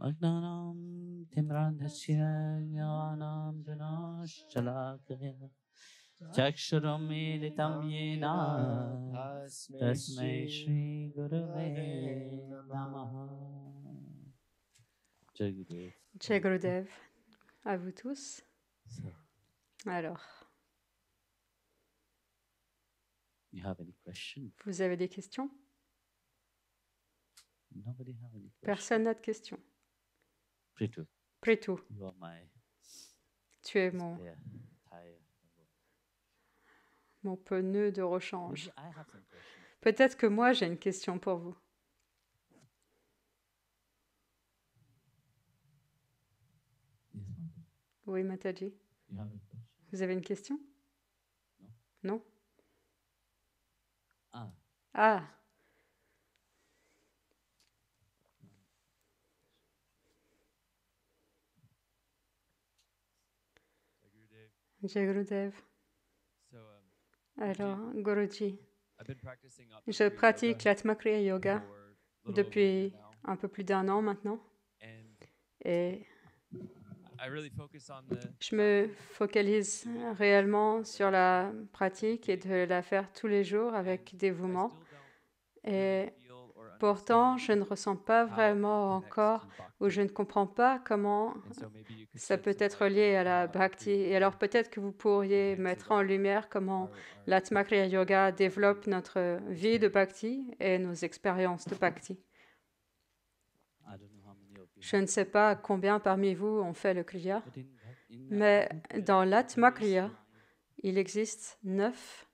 Agnanam timrandhasya jnanam janashalakaya chakshuram militam yena tasmai shri gurave namaha. Jai Gurudev. Jai Gurudev, à vous tous. So, Alors, you have any question? vous avez des questions? Nobody have any question? Personne n'a de questions. Pritu, Pritu, you are my tu es mon tire. pneu de rechange. Maybe I have some question. Peut-être que moi, j'ai une question pour vous. Yes, Mataji. Oui, Mataji, You have a question? vous avez une question? No. Non? Ah, Ah, Jai Gurudev. Alors, Guruji, je pratique l'Atmakriya Yoga depuis un peu plus d'1 an maintenant. Et je me focalise réellement sur la pratique et de la faire tous les jours avec dévouement. Et pourtant, je ne ressens pas vraiment encore, ou je ne comprends pas comment ça peut être lié à la bhakti. Et alors peut-être que vous pourriez mettre en lumière comment l'Atmakriya Yoga développe notre vie de bhakti et nos expériences de bhakti. I don't know how many of you Je ne sais pas combien parmi vous ont fait le kriya, mais dans l'Atmakriya, il existe 9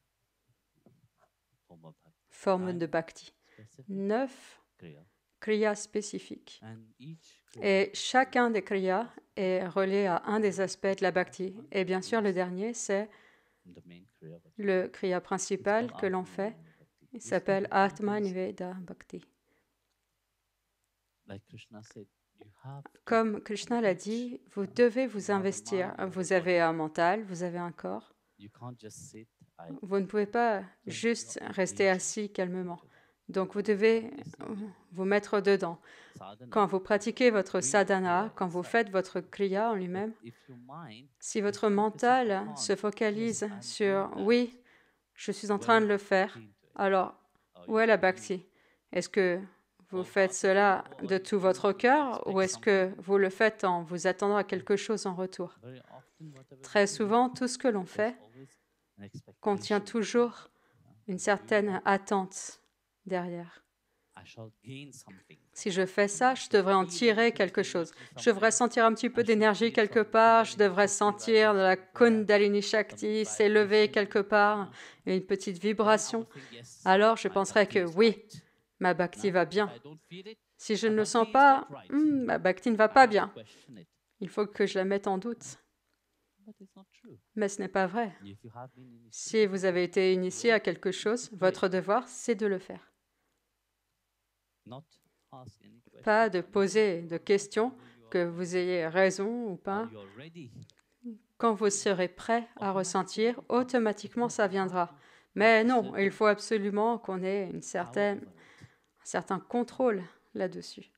formes de bhakti, 9 kriyas spécifiques. Et chacun des kriyas est relié à un des aspects de la bhakti. Et bien sûr, le dernier, c'est le kriya principal que l'on fait. Il s'appelle Atma Niveda Bhakti. Comme Krishna l'a dit, vous devez vous investir. Vous avez un mental, vous avez un corps. Vous ne pouvez pas juste rester assis calmement. Donc vous devez vous mettre dedans. Quand vous pratiquez votre sadhana, quand vous faites votre kriya en lui-même, si votre mental se focalise sur « oui, je suis en train de le faire », alors où est la bhakti? Est-ce que vous faites cela de tout votre cœur ou est-ce que vous le faites en vous attendant à quelque chose en retour? Très souvent, tout ce que l'on fait contient toujours une certaine attente derrière. Si je fais ça, je devrais en tirer quelque chose. Je devrais sentir un petit peu d'énergie quelque part, je devrais sentir de la Kundalini Shakti s'élever quelque part, une petite vibration. Alors je penserais que oui, ma bhakti va bien. Si je ne le sens pas, ma bhakti ne va pas bien. Il faut que je la mette en doute. Mais ce n'est pas vrai. Si vous avez été initié à quelque chose, votre devoir, c'est de le faire. Pas de poser de questions, que vous ayez raison ou pas. Quand vous serez prêt à ressentir, automatiquement ça viendra. Mais non, il faut absolument qu'on ait un certain contrôle là-dessus.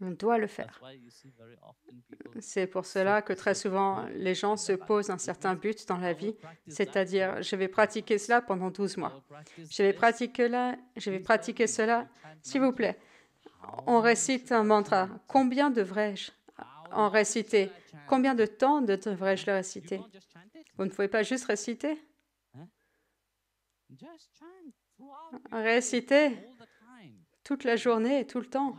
On doit le faire. C'est pour cela que très souvent, les gens se posent un certain but dans la vie, c'est-à-dire, je vais pratiquer cela pendant 12 mois. Je vais pratiquer cela, s'il vous plaît. On récite un mantra. Combien devrais-je en réciter? Combien de temps devrais-je le réciter? Vous ne pouvez pas juste réciter? Réciter toute la journée et tout le temps.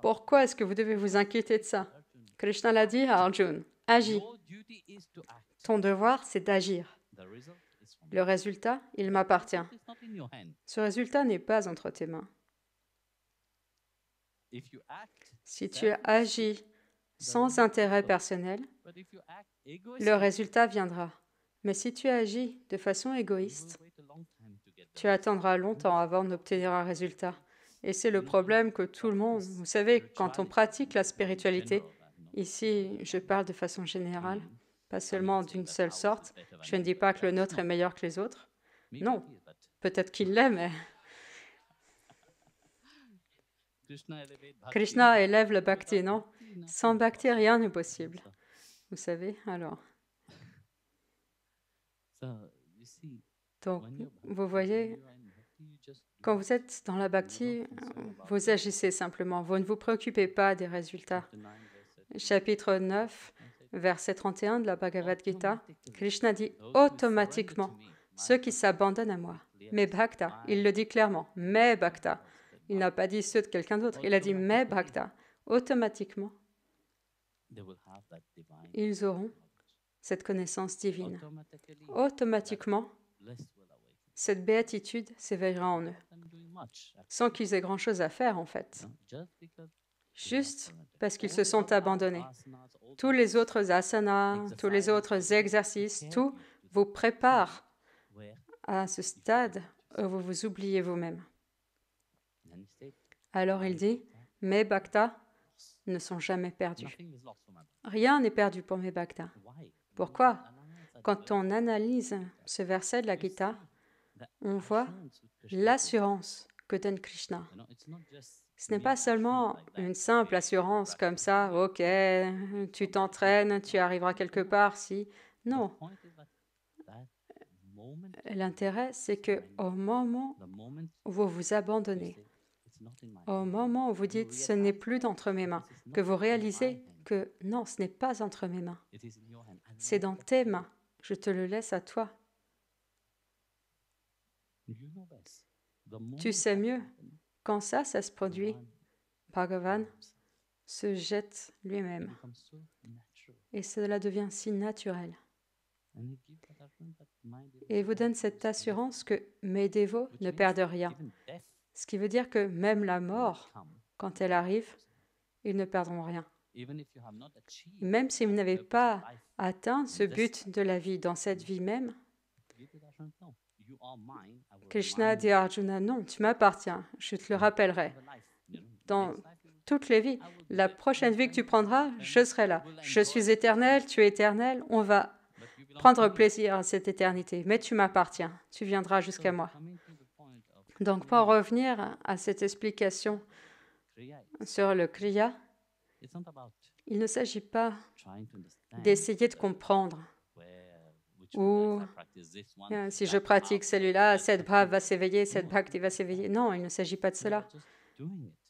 Pourquoi est-ce que vous devez vous inquiéter de ça? Krishna l'a dit à Arjuna, agis. Ton devoir, c'est d'agir. Le résultat, il m'appartient. Ce résultat n'est pas entre tes mains. Si tu agis sans intérêt personnel, le résultat viendra. Mais si tu agis de façon égoïste, tu attendras longtemps avant d'obtenir un résultat. Et c'est le problème que tout le monde... Vous savez, quand on pratique la spiritualité, ici, je parle de façon générale, pas seulement d'une seule sorte. Je ne dis pas que le nôtre est meilleur que les autres. Non, peut-être qu'il l'est, mais... Krishna élève le bhakti, non? Sans bhakti, rien n'est possible. Vous savez, alors. Donc, vous voyez, quand vous êtes dans la bhakti, vous agissez simplement. Vous ne vous préoccupez pas des résultats. Chapitre 9, verset 31 de la Bhagavad Gita, Krishna dit automatiquement ceux qui s'abandonnent à moi. Mes bhaktas, il le dit clairement, mes bhaktas. Il n'a pas dit ceux de quelqu'un d'autre, il a dit mes bhaktas. Automatiquement, ils auront cette connaissance divine. Automatiquement, cette béatitude s'éveillera en eux, sans qu'ils aient grand-chose à faire en fait, juste parce qu'ils se sont abandonnés. Tous les autres asanas, tous les autres exercices, tout vous prépare à ce stade où vous vous oubliez vous-même. Alors il dit, mes bhaktas ne sont jamais perdus. Rien n'est perdu pour mes bhaktas. Pourquoi? Quand on analyse ce verset de la Gita, on voit l'assurance que donne Krishna. Ce n'est pas seulement une simple assurance comme ça, ok, tu t'entraînes, tu arriveras quelque part, si. Non. L'intérêt, c'est qu'au moment où vous vous abandonnez, au moment où vous dites ce n'est plus d'entre mes mains, que vous réalisez que non, ce n'est pas entre mes mains, c'est dans tes mains, je te le laisse à toi. Tu sais mieux, quand ça se produit, Bhagavan se jette lui-même et cela devient si naturel. Et il vous donne cette assurance que mes dévots ne perdent rien. Ce qui veut dire que même la mort, quand elle arrive, ils ne perdront rien. Même si vous n'avez pas atteint ce but de la vie dans cette vie même, Krishna dit à Arjuna, non, tu m'appartiens, je te le rappellerai. Dans toutes les vies, la prochaine vie que tu prendras, je serai là. Je suis éternel, tu es éternel, on va prendre plaisir à cette éternité, mais tu m'appartiens, tu viendras jusqu'à moi. Donc, pour revenir à cette explication sur le Kriya, il ne s'agit pas d'essayer de comprendre ou si je pratique celui-là, cette bhava va s'éveiller, cette bhakti va s'éveiller. Non, il ne s'agit pas de cela.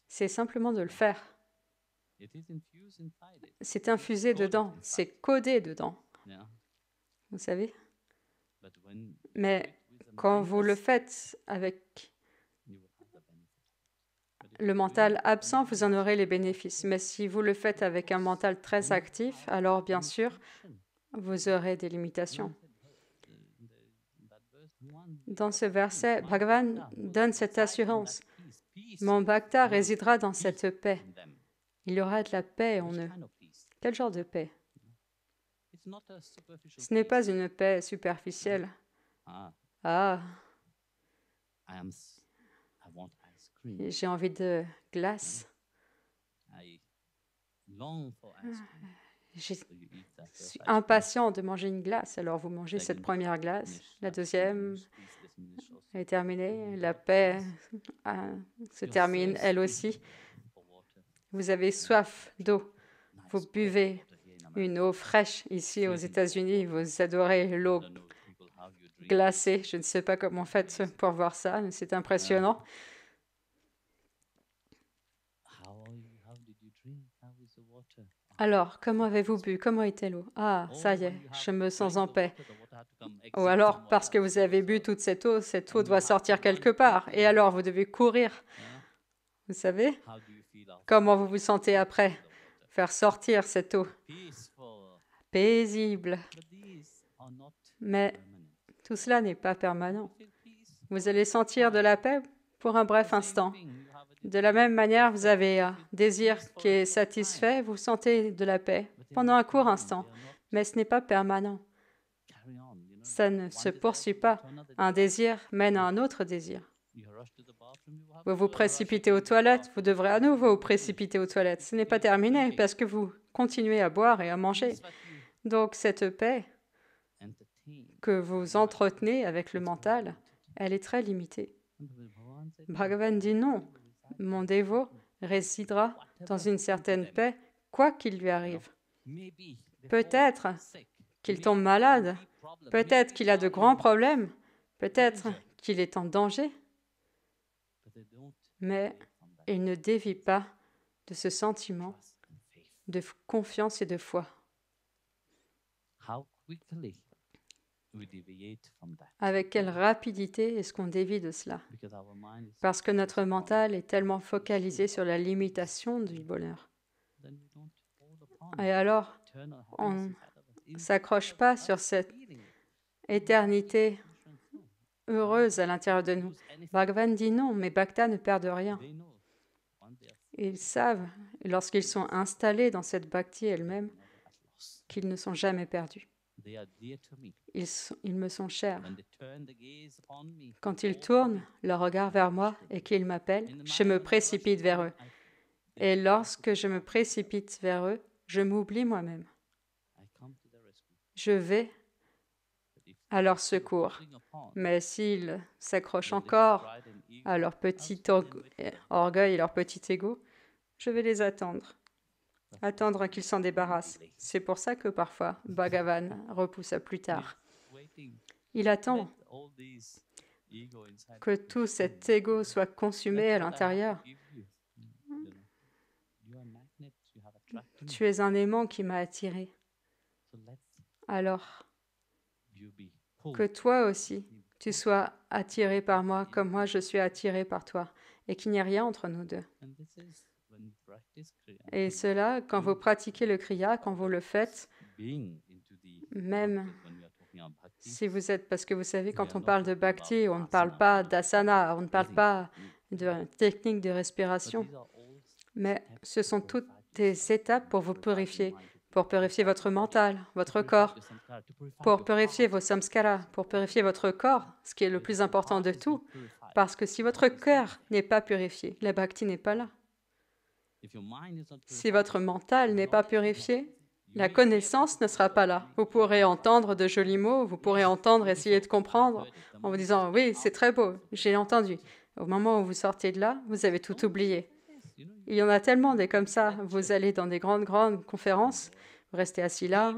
C'est simplement de le faire. C'est infusé dedans, c'est codé dedans. Vous savez? Mais quand vous le faites avec le mental absent, vous en aurez les bénéfices. Mais si vous le faites avec un mental très actif, alors bien sûr, vous aurez des limitations. Dans ce verset, Bhagavan donne cette assurance. Mon bhakta résidera dans cette paix. Il y aura de la paix en eux. Quel genre de paix? Ce n'est pas une paix superficielle. Ah, j'ai envie de glace. Je suis impatient de manger une glace. Alors vous mangez cette première glace, la deuxième est terminée, la paix se termine elle aussi. Vous avez soif d'eau, vous buvez une eau fraîche ici aux États-Unis, vous adorez l'eau glacée. Je ne sais pas comment vous faites pour voir ça, mais c'est impressionnant. Alors, comment avez-vous bu? Comment était l'eau? Ah, ça y est, je me sens en paix. Ou alors, parce que vous avez bu toute cette eau doit sortir quelque part. Et alors, vous devez courir. Vous savez? Comment vous vous sentez après? Faire sortir cette eau. Paisible. Mais tout cela n'est pas permanent. Vous allez sentir de la paix pour un bref instant. De la même manière, vous avez un désir qui est satisfait, vous sentez de la paix pendant un court instant, mais ce n'est pas permanent. Ça ne se poursuit pas. Un désir mène à un autre désir. Vous vous précipitez aux toilettes, vous devrez à nouveau vous précipiter aux toilettes. Ce n'est pas terminé parce que vous continuez à boire et à manger. Donc cette paix que vous entretenez avec le mental, elle est très limitée. Bhagavan dit non. Mon dévot résidera dans une certaine paix, quoi qu'il lui arrive. Peut-être qu'il tombe malade, peut-être qu'il a de grands problèmes, peut-être qu'il est en danger, mais il ne dévie pas de ce sentiment de confiance et de foi. Avec quelle rapidité est-ce qu'on dévie de cela? Parce que notre mental est tellement focalisé sur la limitation du bonheur. Et alors, on ne s'accroche pas sur cette éternité heureuse à l'intérieur de nous. Bhagavan dit non, mais Bhakta ne perdent rien. Ils savent, lorsqu'ils sont installés dans cette bhakti elle-même, qu'ils ne sont jamais perdus. Ils me sont chers. Quand ils tournent leur regard vers moi et qu'ils m'appellent, je me précipite vers eux. Et lorsque je me précipite vers eux, je m'oublie moi-même. Je vais à leur secours. Mais s'ils s'accrochent encore à leur petit orgueil et leur petit ego, je vais les attendre qu'ils s'en débarrassent. C'est pour ça que parfois Bhagavan repousse à plus tard. Il attend que tout cet ego soit consumé à l'intérieur. Tu es un aimant qui m'a attiré. Alors, que toi aussi, tu sois attiré par moi comme moi je suis attiré par toi et qu'il n'y ait rien entre nous deux. Et cela, quand vous pratiquez le kriya, quand vous le faites, même si vous êtes, parce que vous savez, quand on parle de bhakti, on ne parle pas d'asana, on ne parle pas de technique de respiration, mais ce sont toutes des étapes pour vous purifier, pour purifier votre mental, votre corps, pour purifier vos samskaras, pour purifier votre corps, ce qui est le plus important de tout, parce que si votre cœur n'est pas purifié, la bhakti n'est pas là. Si votre mental n'est pas purifié, la connaissance ne sera pas là. Vous pourrez entendre de jolis mots, vous pourrez entendre, essayer de comprendre, en vous disant « oui, c'est très beau, j'ai entendu ». Au moment où vous sortez de là, vous avez tout oublié. Il y en a tellement des comme ça. Vous allez dans des grandes conférences, vous restez assis là,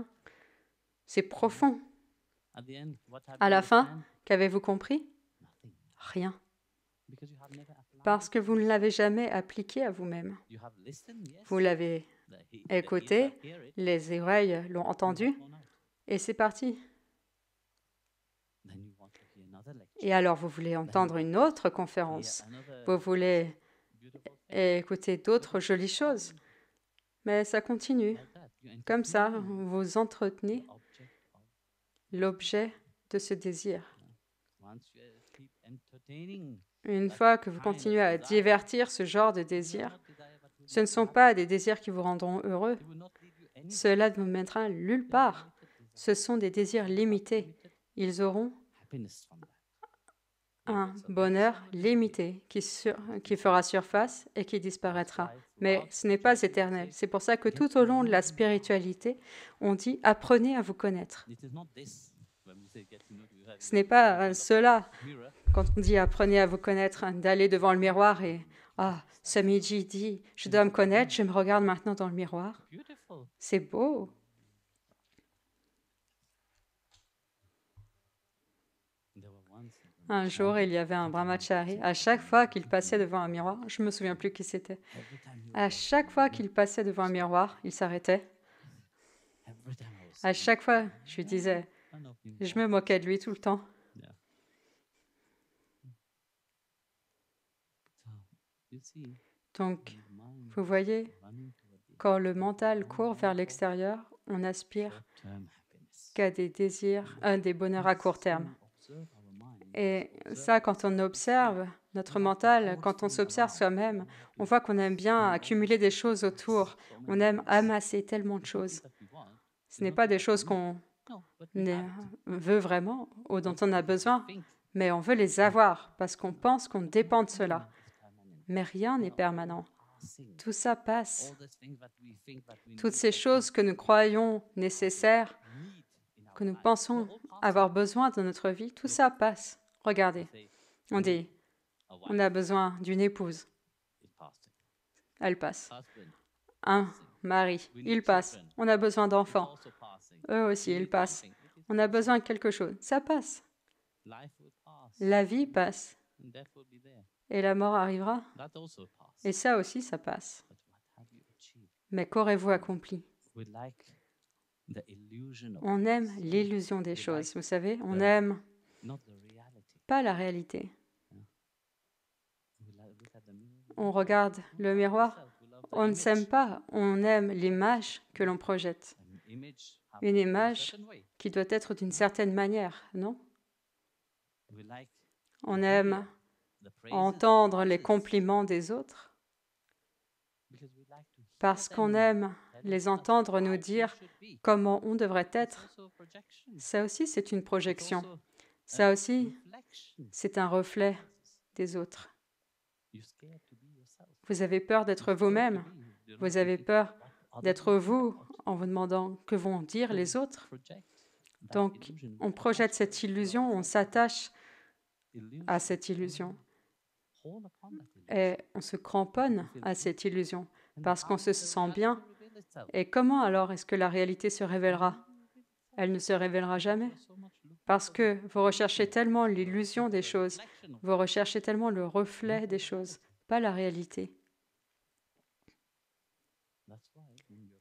c'est profond. À la fin, qu'avez-vous compris? Rien. Parce que vous ne l'avez jamais appliqué à vous-même. Vous l'avez écouté, les oreilles l'ont entendu, et c'est parti. Et alors, vous voulez entendre une autre conférence, vous voulez écouter d'autres jolies choses, mais ça continue. Comme ça, vous entretenez l'objet de ce désir. Une fois que vous continuez à divertir ce genre de désirs, ce ne sont pas des désirs qui vous rendront heureux. Cela ne vous mettra nulle part. Ce sont des désirs limités. Ils auront un bonheur limité qui fera surface et qui disparaîtra. Mais ce n'est pas éternel. C'est pour ça que tout au long de la spiritualité, on dit « apprenez à vous connaître ». Ce n'est pas cela, quand on dit « apprenez à vous connaître », d'aller devant le miroir et « ah, Swamiji dit, je dois me connaître, je me regarde maintenant dans le miroir ». C'est beau. Un jour, il y avait un brahmachari. À chaque fois qu'il passait devant un miroir, je ne me souviens plus qui c'était. À chaque fois qu'il passait devant un miroir, il s'arrêtait. À chaque fois, je lui disais, je me moquais de lui tout le temps. Donc, vous voyez, quand le mental court vers l'extérieur, on aspire qu'à des désirs, des bonheurs à court terme. Et ça, quand on observe notre mental, quand on s'observe soi-même, on voit qu'on aime bien accumuler des choses autour. On aime amasser tellement de choses. Ce n'est pas des choses qu'on veut vraiment ou dont on a besoin, mais on veut les avoir parce qu'on pense qu'on dépend de cela. Mais rien n'est permanent. Tout ça passe. Toutes ces choses que nous croyons nécessaires, que nous pensons avoir besoin dans notre vie, tout ça passe. Regardez, on dit, on a besoin d'une épouse. elles passent. husband, Un mari, il passe. On a besoin d'enfants. also passing. Eux aussi, ils passent. On a besoin de quelque chose. Ça passe. Life will pass, La vie passe. and death will be there. Et la mort arrivera. That also passes. Et ça aussi, ça passe. But what have you achieved? Mais qu'aurez-vous accompli? We like the illusion of On aime things, l'illusion des choses. Vous savez, on n'aime not the reality. pas la réalité. We look at the mirror. On regarde le miroir. We love the On ne image. s'aime pas. On aime l'image que l'on projette. An image has Une to be a image certain way. qui doit être d'une certaine manière, non? We like On aime the praises entendre of les others compliments des autres because we like to hear parce qu'on them aime tell les us entendre how nous we dire should be. comment on devrait It's être. also a projection. Ça aussi, c'est une It's projection. also Ça a aussi, reflection. c'est un reflet des autres. You're scared to be yourself. Vous avez peur d'être vous-même. Vous avez peur d'être vous en vous demandant que vont dire les autres. Donc, on projette cette illusion, on s'attache à cette illusion et on se cramponne à cette illusion parce qu'on se sent bien. Et comment alors est-ce que la réalité se révélera? Elle ne se révélera jamais parce que vous recherchez tellement l'illusion des choses, vous recherchez tellement le reflet des choses, pas la réalité.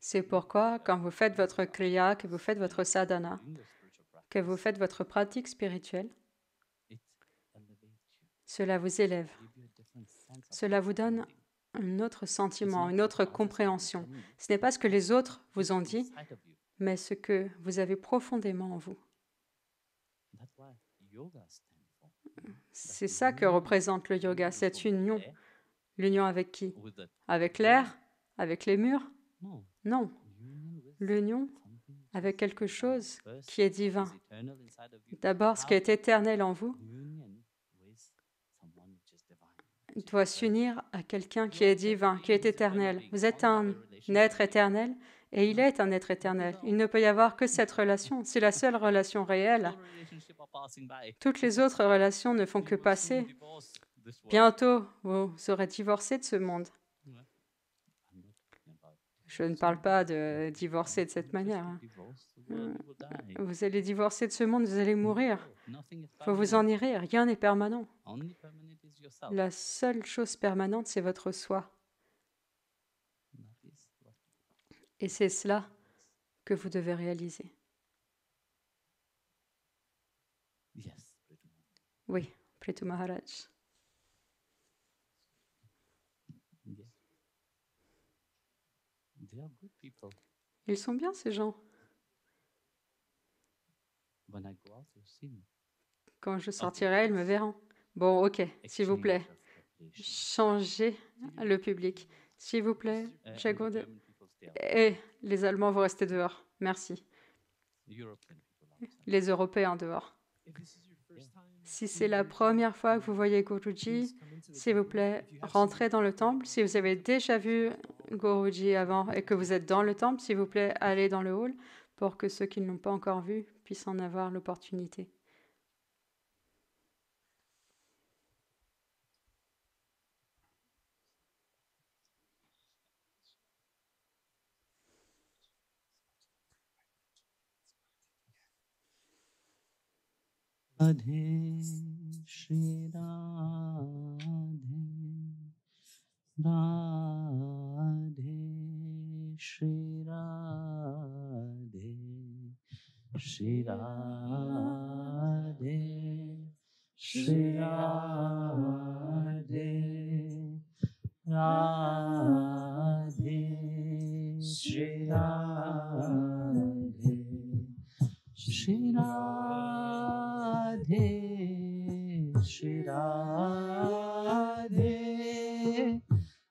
C'est pourquoi, quand vous faites votre kriya, que vous faites votre sadhana, que vous faites votre pratique spirituelle, cela vous élève. Cela vous donne un autre sentiment, une autre compréhension. Ce n'est pas ce que les autres vous ont dit, mais ce que vous avez profondément en vous. C'est ça que représente le yoga, cette union. L'union avec qui? Avec l'air? Avec les murs? Non. L'union avec quelque chose qui est divin. D'abord, ce qui est éternel en vous doit s'unir à quelqu'un qui est divin, qui est éternel. Vous êtes un être éternel et il est un être éternel. Il ne peut y avoir que cette relation. C'est la seule relation réelle. Toutes les autres relations ne font que passer. Bientôt, vous serez divorcé de ce monde. Je ne parle pas de divorcer de cette manière. Vous allez divorcer de ce monde, vous allez mourir. Il faut vous en irez, rien n'est permanent. La seule chose permanente, c'est votre soi. Et c'est cela que vous devez réaliser. Oui, Prithu Maharaj. Ils sont bien, ces gens. Quand je sortirai, ils me verront. Bon, ok, s'il vous plaît, changez le public. S'il vous plaît, et les Allemands, vous restez dehors. Merci. Les Européens dehors. Si c'est la première fois que vous voyez Guruji, s'il vous plaît, rentrez dans le temple. Si vous avez déjà vu Guruji avant et que vous êtes dans le temple, s'il vous plaît, allez dans le hall pour que ceux qui ne l'ont pas encore vu puissent en avoir l'opportunité. Radhe Shri Radhe Radhe Shri Radhe Shri Radhe Shri Radhe Radhe Shri Radhe Shri Radhe Shri Radhe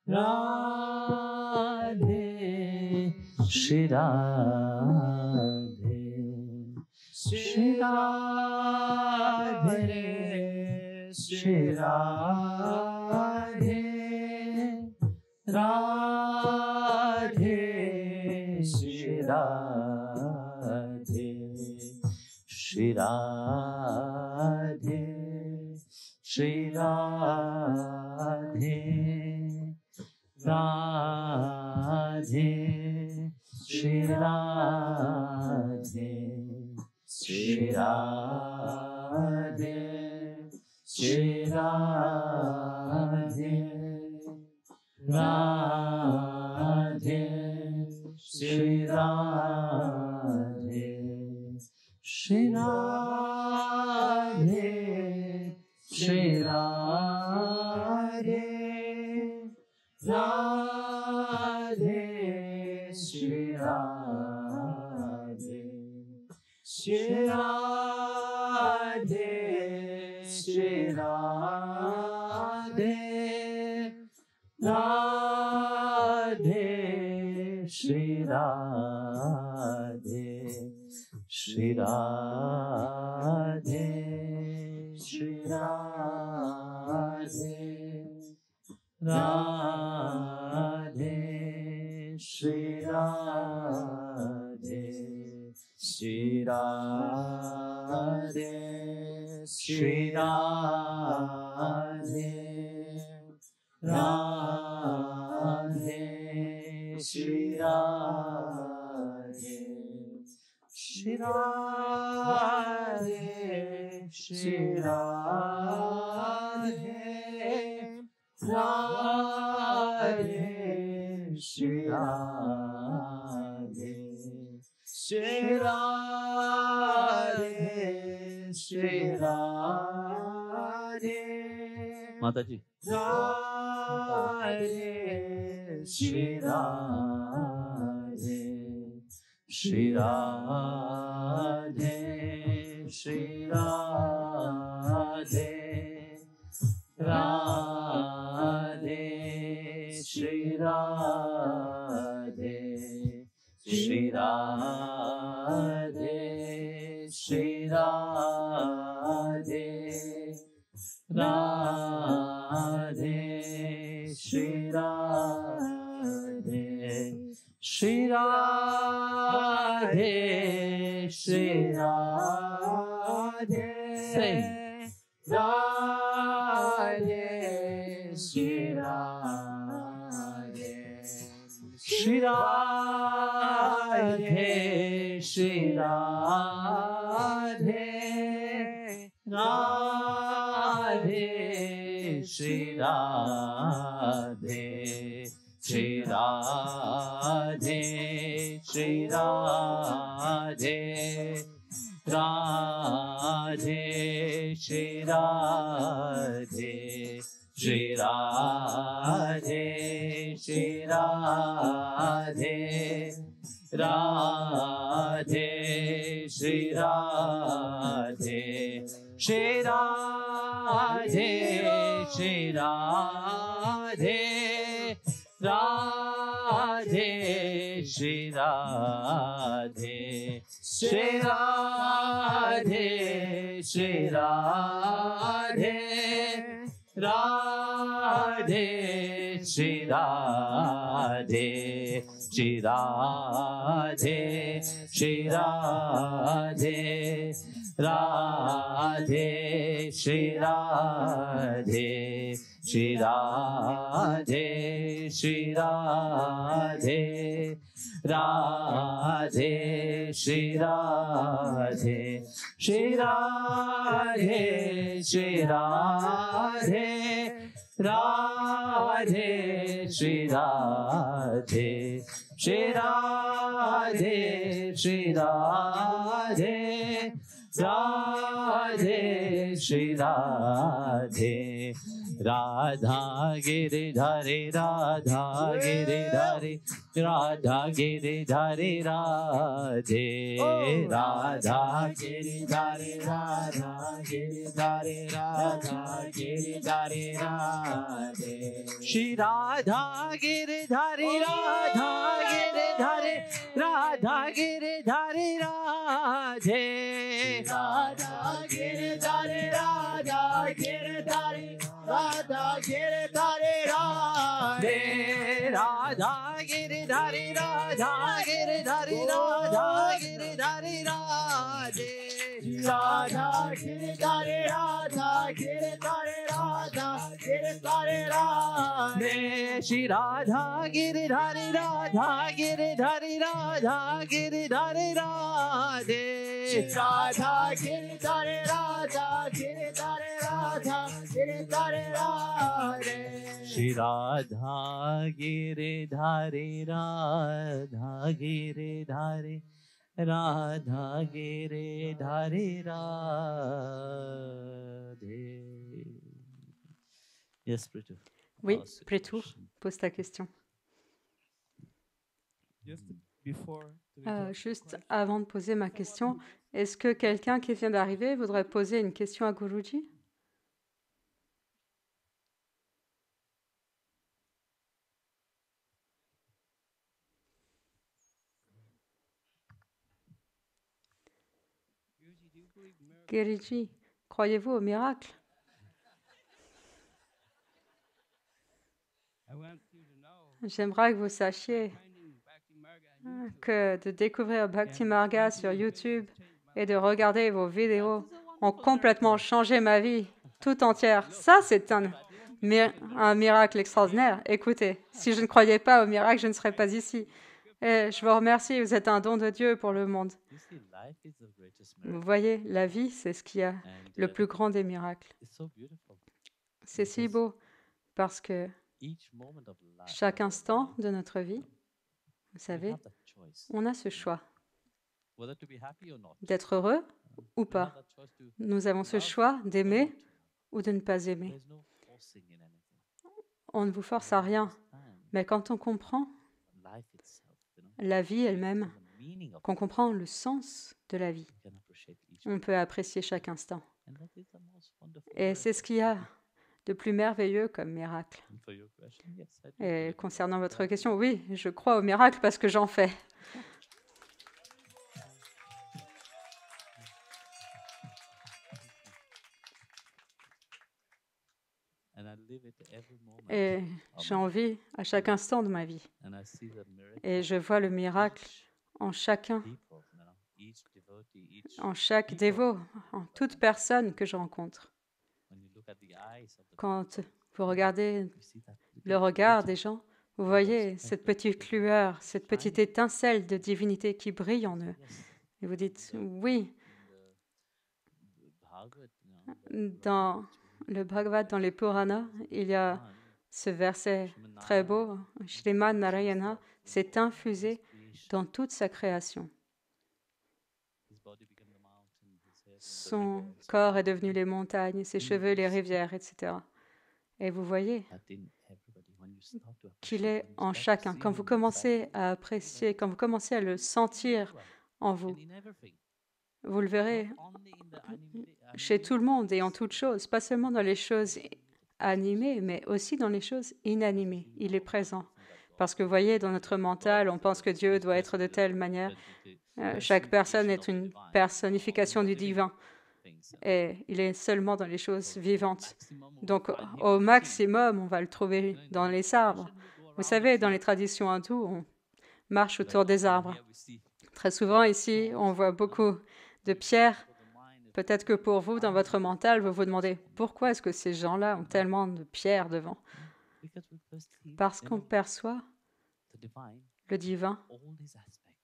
Radhe Shri Radhe Shri Radhe Shri Radhe Radhe Shri Radhe Shri Radhe Shri Radhe Radhe Shri Radhe, Shri Radhe, Shri Radhe, Radhe, Shri Radhe, Shri Radhe, Shri Radhe, Radhe, Shri Radhe, Shri Radhe, Shri Radhe, Radhe, Shri Radhe, Shri Radhe, Shri Radhe, Radhe, Shri Radhe, Shri Radhe, Shri Radhe, Radhe, Shri Radhe, Shri Radhe, Shri Radhe, Radhe, Shri Radhe, Shri Radhe, Shri Radhe, Mataji, Radhe, Shri Radhe, Shri Radhe, Shri Radhe, Radhe, Shri Radhe, Shri Radhe, Shri Radhe, Radhe, Shri Radhe, Shri Radhe, Shri Radhe, Radhe, Shri Radhe, Shri Radhe, Shri Radhe, Radhe, Shri Radhe, Shri Radhe, Shri Radhe, Radhe, Shri Radhe, Shri Radhe, Shri Radhe, Radhe, Shri Radhe, Shri Radhe, Shri Radhe, Radhe, Shri Radhe, Shri Radhe, Shri Radhe, Radhe, Shri Radhe, Shri Radhe, Shri Radhe, Radhe, Shri Radhe, Shri Radhe, Shri Radhe, Radhe, Shri Radhe, Shri Radhe, Shri Radhe, Radhe, Shri Radhe, Shri Radhe, Shri Radhe, Radhe, Shri Radhe, Radha Giridhari, Radha Giridhari, Radha Giridhari, Radhe, Radha Giridhari, Radha Giridhari, Radha Giridhari, Radhe, Shri Radha Giridhari, Radha Giridhari, Radha Giridhari, Radhe, Radha Giridhari, Radha Giridhari, Radha Giridhari, Radhe, Radha Giridhari, Radha Giridhari, Radha Giridhari, Radhe, Radha Giridhari Radha Giridhari Radha Giridhari Radhe Shri Radha Giridhari Radha Giridhari Radha Giridhari Radhe Shri Radha Giridhari Radha Giridhari Radha Giridhari Radhe Shri Radha Giridhari Radha Giridhari Radha Giridhari Radhe. Yes, Pritu. Oui, Pritu, pose ta question. Juste avant de poser ma question, est-ce que quelqu'un qui vient d'arriver voudrait poser une question à Guruji? Guruji, croyez-vous au miracle? J'aimerais que vous sachiez que de découvrir Bhakti Marga sur YouTube et de regarder vos vidéos ont complètement changé ma vie tout entière. Ça, c'est un miracle extraordinaire. Écoutez, si je ne croyais pas au miracle, je ne serais pas ici. Et je vous remercie, vous êtes un don de Dieu pour le monde. Vous voyez, la vie, c'est ce qui a le plus grand des miracles. C'est si beau parce que chaque instant de notre vie, vous savez, on a ce choix d'être heureux ou pas. Nous avons ce choix d'aimer ou de ne pas aimer. On ne vous force à rien, mais quand on comprend la vie elle-même, qu'on comprend le sens de la vie, on peut apprécier chaque instant. Et c'est ce qu'il y a de plus merveilleux comme miracle. Et concernant votre question, oui, je crois au miracle parce que j'en fais. Et j'en vis à chaque instant de ma vie. Et je vois le miracle en chacun, en chaque dévot, en toute personne que je rencontre. Quand vous regardez le regard des gens, vous voyez cette petite lueur, cette petite étincelle de divinité qui brille en eux. Et vous dites, oui, dans le Bhagavad, dans les Puranas, il y a ce verset très beau, Shriman Narayana s'est infusé dans toute sa création. Son corps est devenu les montagnes, ses cheveux les rivières, etc. Et vous voyez qu'il est en chacun. Quand vous commencez à apprécier, quand vous commencez à le sentir en vous, vous le verrez chez tout le monde et en toutes choses, pas seulement dans les choses animées, mais aussi dans les choses inanimées. Il est présent. Parce que vous voyez, dans notre mental, on pense que Dieu doit être de telle manière. Chaque personne est une personnification du divin. Et il est seulement dans les choses vivantes. Donc, au maximum, on va le trouver dans les arbres. Vous savez, dans les traditions hindoues, on marche autour des arbres. Très souvent, ici, on voit beaucoup de pierres. Peut-être que pour vous, dans votre mental, vous vous demandez pourquoi est-ce que ces gens-là ont tellement de pierres devant? Parce qu'on perçoit le divin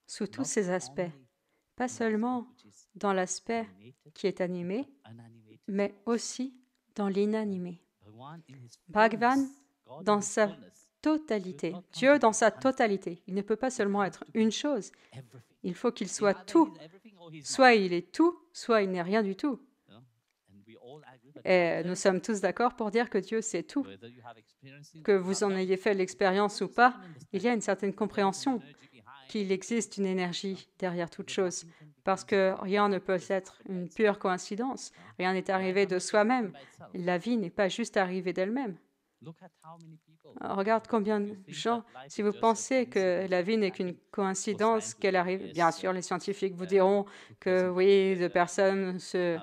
sous tous ses aspects, pas seulement dans l'aspect qui est animé, mais aussi dans l'inanimé. Bhagavan, dans sa totalité, Dieu dans sa totalité, il ne peut pas seulement être une chose, il faut qu'il soit tout. Soit il est tout, soit il n'est rien du tout. Et nous sommes tous d'accord pour dire que Dieu c'est tout. Que vous en ayez fait l'expérience ou pas, il y a une certaine compréhension qu'il existe une énergie derrière toute chose, parce que rien ne peut être une pure coïncidence. Rien n'est arrivé de soi-même. La vie n'est pas juste arrivée d'elle-même. Regarde combien de gens, si vous pensez que la vie n'est qu'une coïncidence, qu'elle arrive, bien sûr, les scientifiques vous diront que oui, deux personnes se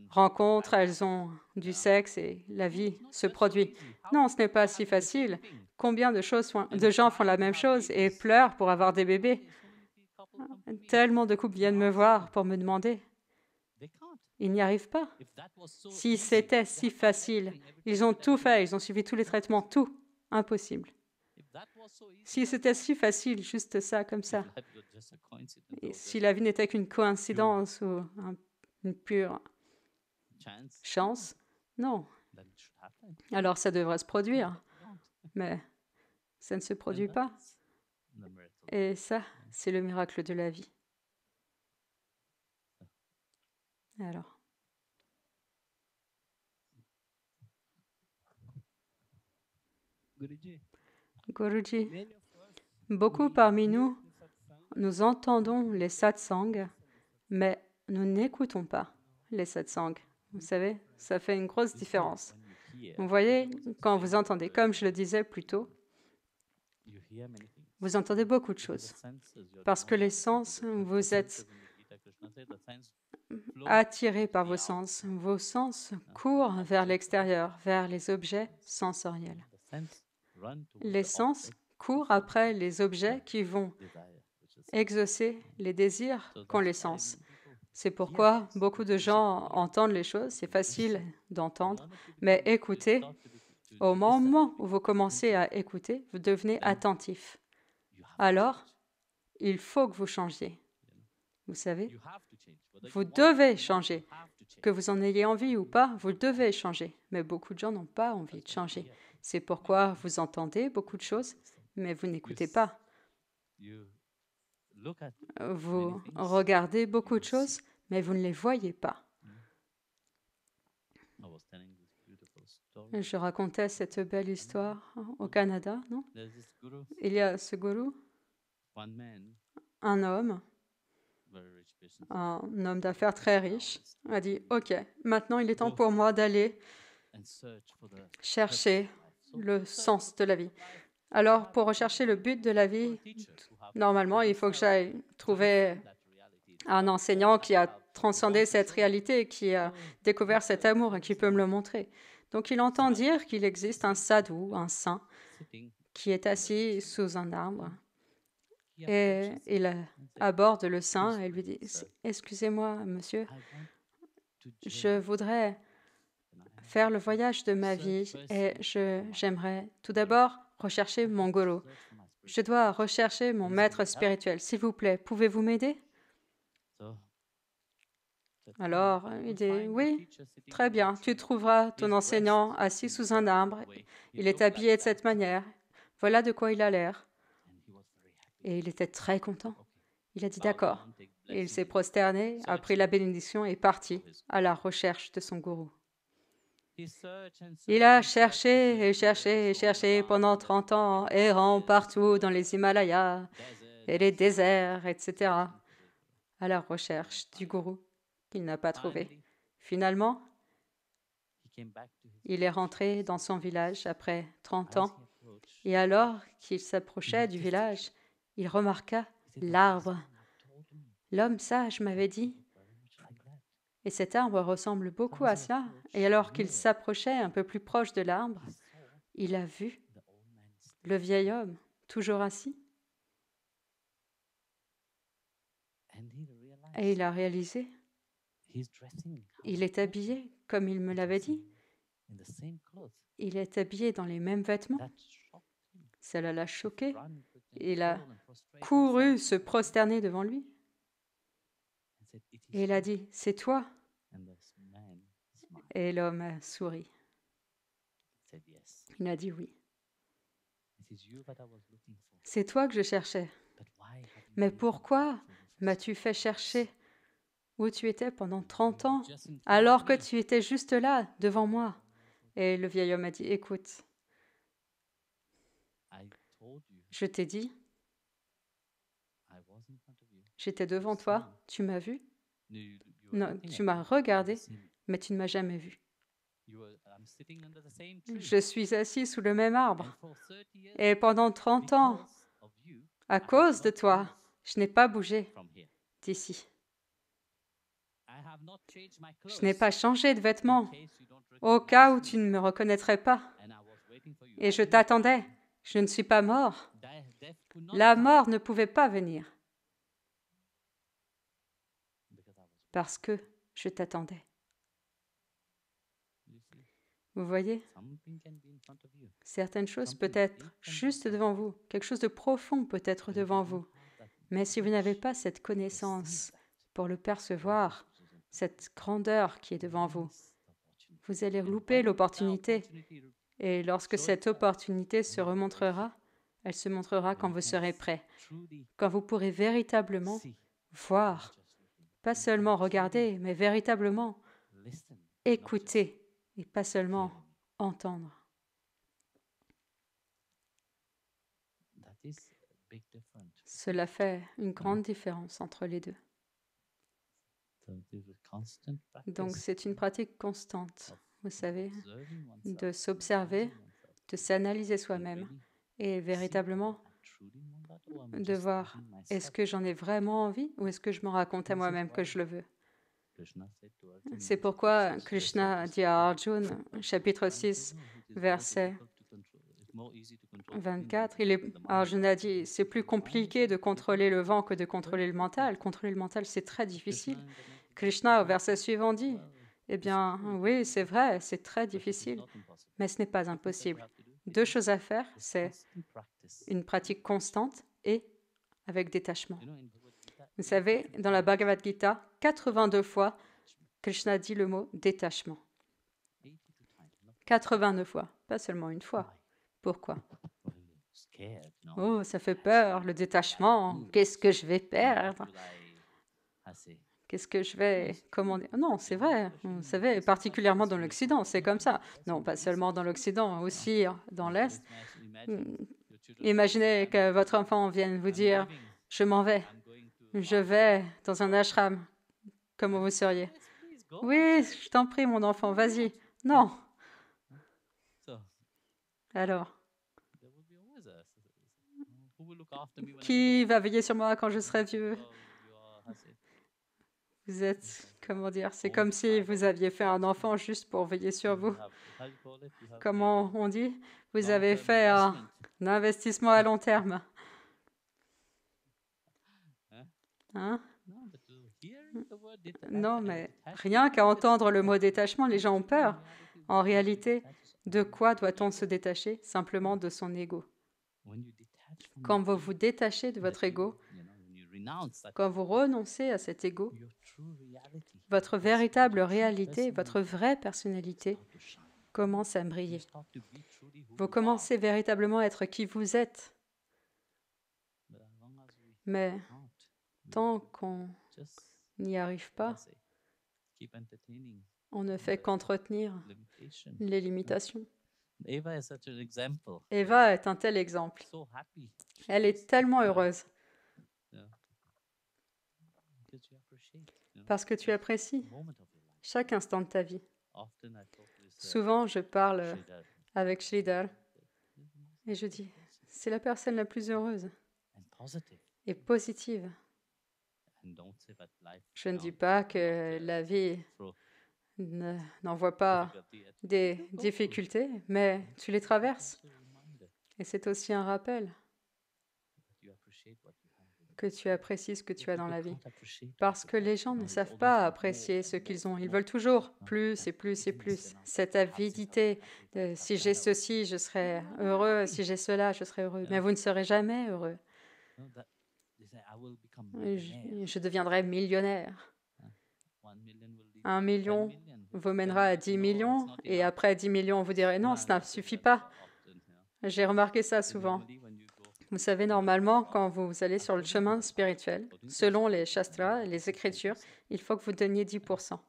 rencontrent, elles ont du sexe et la vie se produit. Non, ce n'est pas si facile. Combien de gens font la même chose et pleurent pour avoir des bébés? Tellement de couples viennent me voir pour me demander Ils n'y arrivent pas. Si c'était si facile, ils ont tout fait, ils ont suivi tous les traitements, tout. Impossible. Si c'était si facile, juste ça, comme ça, et si la vie n'était qu'une coïncidence ou une pure chance, non. Alors ça devrait se produire, mais ça ne se produit pas. Et ça, c'est le miracle de la vie. Alors. Guruji, beaucoup parmi nous, nous entendons les satsangs, mais nous n'écoutons pas les satsangs. Vous savez, ça fait une grosse différence. Vous voyez, quand vous entendez, comme je le disais plus tôt, vous entendez beaucoup de choses. Parce que les sens, vous êtes attirés par vos sens. Vos sens courent vers l'extérieur, vers les objets sensoriels. Les sens courent après les objets qui vont exaucer les désirs qu'ont les sens. C'est pourquoi beaucoup de gens entendent les choses, c'est facile d'entendre, mais écoutez, au moment où vous commencez à écouter, vous devenez attentif. Alors, il faut que vous changiez. Vous savez, vous devez changer. Que vous en ayez envie ou pas, vous devez changer. Mais beaucoup de gens n'ont pas envie de changer. C'est pourquoi vous entendez beaucoup de choses, mais vous n'écoutez pas. Vous regardez beaucoup de choses, mais vous ne les voyez pas. Je racontais cette belle histoire au Canada, non? Il y a ce gourou, un homme d'affaires très riche, a dit « Ok, maintenant il est temps pour moi d'aller chercher le sens de la vie. » Alors, pour rechercher le but de la vie, normalement, il faut que j'aille trouver un enseignant qui a transcendé cette réalité, qui a découvert cet amour et qui peut me le montrer. Donc, il entend dire qu'il existe un sadhu, un saint, qui est assis sous un arbre. Et il aborde le saint et lui dit « Excusez-moi, monsieur, je voudrais faire le voyage de ma vie et j'aimerais tout d'abord rechercher mon gourou. Je dois rechercher mon maître spirituel. S'il vous plaît, pouvez-vous m'aider ?» Alors, il dit « Oui, très bien, tu trouveras ton enseignant assis sous un arbre. Il est habillé de cette manière. Voilà de quoi il a l'air. » Et il était très content. Il a dit « D'accord. » Et il s'est prosterné, a pris la bénédiction et est parti à la recherche de son gourou. Il a cherché et cherché et cherché pendant 30 ans, errant partout dans les Himalayas et les déserts, etc., à la recherche du gourou qu'il n'a pas trouvé. Finalement, il est rentré dans son village après 30 ans et alors qu'il s'approchait du village, il remarqua l'arbre. L'homme sage m'avait dit, et cet arbre ressemble beaucoup à ça. Et alors qu'il s'approchait un peu plus proche de l'arbre, il a vu le vieil homme, toujours assis. Et il a réalisé, il est habillé comme il me l'avait dit. Il est habillé dans les mêmes vêtements. Cela l'a choqué. Il a couru se prosterner devant lui. Et il a dit, « C'est toi ?» Et l'homme a souri. Il a dit oui. « C'est toi que je cherchais. Mais pourquoi m'as-tu fait chercher où tu étais pendant 30 ans, alors que tu étais juste là, devant moi ?» Et le vieil homme a dit, « Écoute, je t'ai dit, j'étais devant toi, tu m'as vu. Non, tu m'as regardé, mais tu ne m'as jamais vu. Je suis assis sous le même arbre. Et pendant 30 ans, à cause de toi, je n'ai pas bougé d'ici. Je n'ai pas changé de vêtements au cas où tu ne me reconnaîtrais pas. Et je t'attendais. Je ne suis pas mort. La mort ne pouvait pas venir. Parce que je t'attendais. Vous voyez? Certaines choses peuvent être juste devant vous. Quelque chose de profond peut être devant vous. Mais si vous n'avez pas cette connaissance pour le percevoir, cette grandeur qui est devant vous, vous allez louper l'opportunité. Et lorsque cette opportunité se remontrera, elle se montrera quand vous serez prêt, quand vous pourrez véritablement voir, pas seulement regarder, mais véritablement écouter et pas seulement entendre. Cela fait une grande différence entre les deux. Donc c'est une pratique constante, vous savez, de s'observer, de s'analyser soi-même et véritablement de voir est-ce que j'en ai vraiment envie ou est-ce que je me raconte à moi-même que je le veux. C'est pourquoi Krishna dit à Arjuna, chapitre 6, verset 24, Arjuna dit, c'est plus compliqué de contrôler le vent que de contrôler le mental. Contrôler le mental, c'est très difficile. Krishna, au verset suivant, dit, eh bien, oui, c'est vrai, c'est très difficile, mais ce n'est pas impossible. 2 choses à faire, c'est une pratique constante et avec détachement. Vous savez, dans la Bhagavad Gita, 82 fois, Krishna dit le mot détachement. 89 fois, pas seulement une fois. Pourquoi? Oh, ça fait peur, le détachement. Qu'est-ce que je vais perdre? Qu'est-ce que je vais... Comment dire? Non, c'est vrai. Vous savez, particulièrement dans l'Occident, c'est comme ça. Non, pas seulement dans l'Occident, aussi dans l'Est. Imaginez que votre enfant vienne vous dire « Je m'en vais. Je vais dans un ashram. » Comment vous seriez? « Oui, je t'en prie, mon enfant, vas-y. » Non. Alors, qui va veiller sur moi quand je serai vieux? Vous êtes, comment dire, c'est comme si vous aviez fait un enfant juste pour veiller sur vous. Comment on dit? Vous avez fait un investissement à long terme. Hein? Non, mais rien qu'à entendre le mot détachement, les gens ont peur. En réalité, de quoi doit-on se détacher? Simplement de son ego. Quand vous vous détachez de votre ego, quand vous renoncez à cet ego, votre véritable réalité, votre vraie personnalité commence à briller. Vous commencez véritablement à être qui vous êtes. Mais tant qu'on n'y arrive pas, on ne fait qu'entretenir les limitations. Eva est un tel exemple. Elle est tellement heureuse parce que tu apprécies chaque instant de ta vie. Souvent, je parle avec Sridhar et je dis, c'est la personne la plus heureuse et positive. Je ne dis pas que la vie n'envoie pas des difficultés, mais tu les traverses. Et c'est aussi un rappel que tu apprécies ce que tu as dans la vie. Parce que les gens ne savent pas apprécier ce qu'ils ont. Ils veulent toujours plus et plus et plus. Cette avidité de si j'ai ceci, je serai heureux, si j'ai cela, je serai heureux. Mais vous ne serez jamais heureux. Je deviendrai millionnaire. 1 million vous mènera à 10 millions et après 10 millions, vous direz non, ça ne suffit pas. J'ai remarqué ça souvent. Vous savez, normalement, quand vous allez sur le chemin spirituel, selon les shastras, les écritures, il faut que vous donniez 10%.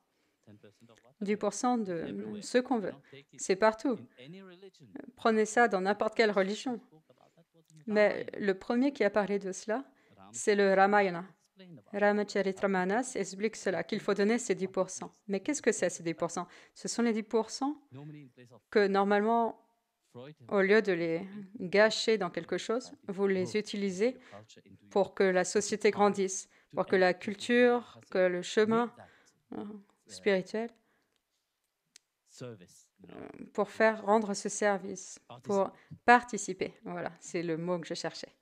10% de ce qu'on veut. C'est partout. Prenez ça dans n'importe quelle religion. Mais le premier qui a parlé de cela, c'est le Ramayana. Ramacharitramanas explique cela, qu'il faut donner ces 10%. Mais qu'est-ce que c'est ces 10%? Ce sont les 10% que normalement, au lieu de les gâcher dans quelque chose, vous les utilisez pour que la société grandisse, pour que la culture, que le chemin spirituel, pour faire rendre ce service, pour participer. Voilà, c'est le mot que je cherchais.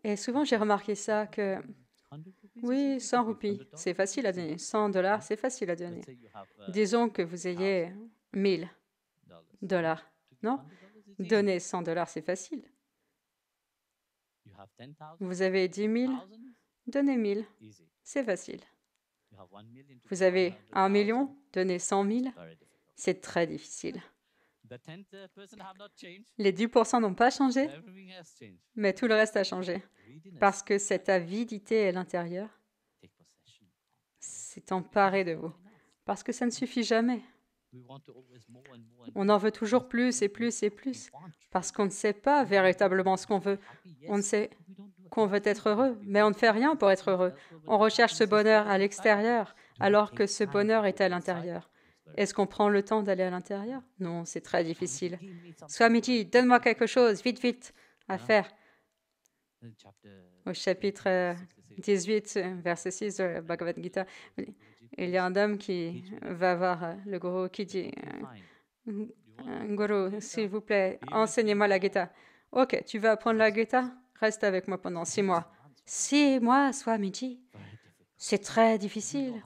Et souvent, j'ai remarqué ça que, oui, 100 roupies, c'est facile à donner. 100 $, c'est facile à donner. Disons que vous ayez 1000 dollars. Non? Donner 100 dollars, c'est facile. Vous avez 10 000, donnez 1000. C'est facile. Vous avez 1 million, donnez 100 000. C'est très difficile. Les 10% n'ont pas changé, mais tout le reste a changé. Parce que cette avidité à l'intérieur s'est emparée de vous. Parce que ça ne suffit jamais. On en veut toujours plus et plus et plus. Parce qu'on ne sait pas véritablement ce qu'on veut. On ne sait qu'on veut être heureux, mais on ne fait rien pour être heureux. On recherche ce bonheur à l'extérieur, alors que ce bonheur est à l'intérieur. Est-ce qu'on prend le temps d'aller à l'intérieur? Non, c'est très difficile. Swamiji, donne-moi quelque chose, vite, vite, à faire. Au chapitre 18, verset 6 de la Bhagavad Gita, il y a un homme qui va voir le gourou qui dit Gourou, s'il vous plaît, enseignez-moi la Gita. Ok, tu veux apprendre la Gita? Reste avec moi pendant 6 mois. 6 mois, Swamiji? C'est très difficile.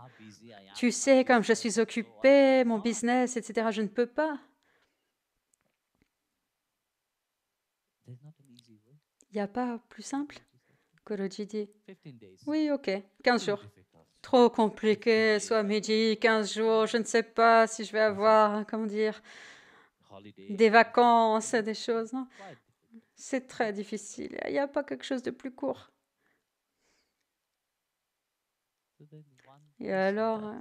Tu sais, comme je suis occupée, mon business, etc., je ne peux pas. Il n'y a pas plus simple? Guruji dit, oui, ok, 15 jours. Trop compliqué, Swamiji, 15 jours, je ne sais pas si je vais avoir, comment dire, des vacances, des choses, non? C'est très difficile. Il n'y a pas quelque chose de plus court. Et alors,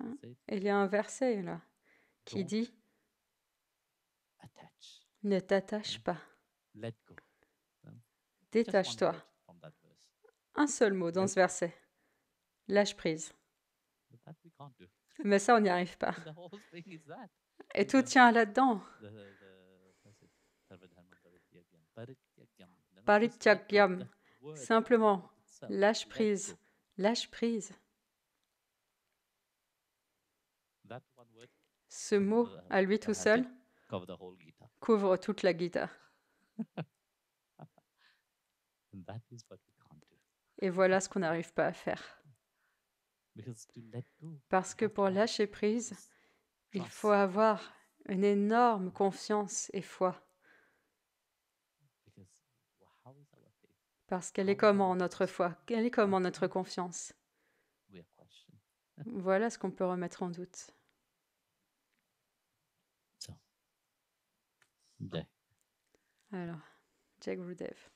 il y a un verset là qui dit « Ne t'attache pas, détache-toi ». Un seul mot dans ce verset, lâche prise. Mais ça, on n'y arrive pas. Et tout tient là-dedans. Parityagyam, simplement, lâche prise, lâche prise. Ce mot, à lui tout seul, couvre toute la Gita. Et voilà ce qu'on n'arrive pas à faire. Parce que pour lâcher prise, il faut avoir une énorme confiance et foi. Parce qu'elle est comment notre foi? Quelle est comment notre confiance? Voilà ce qu'on peut remettre en doute. Alors, Jai Gurudev.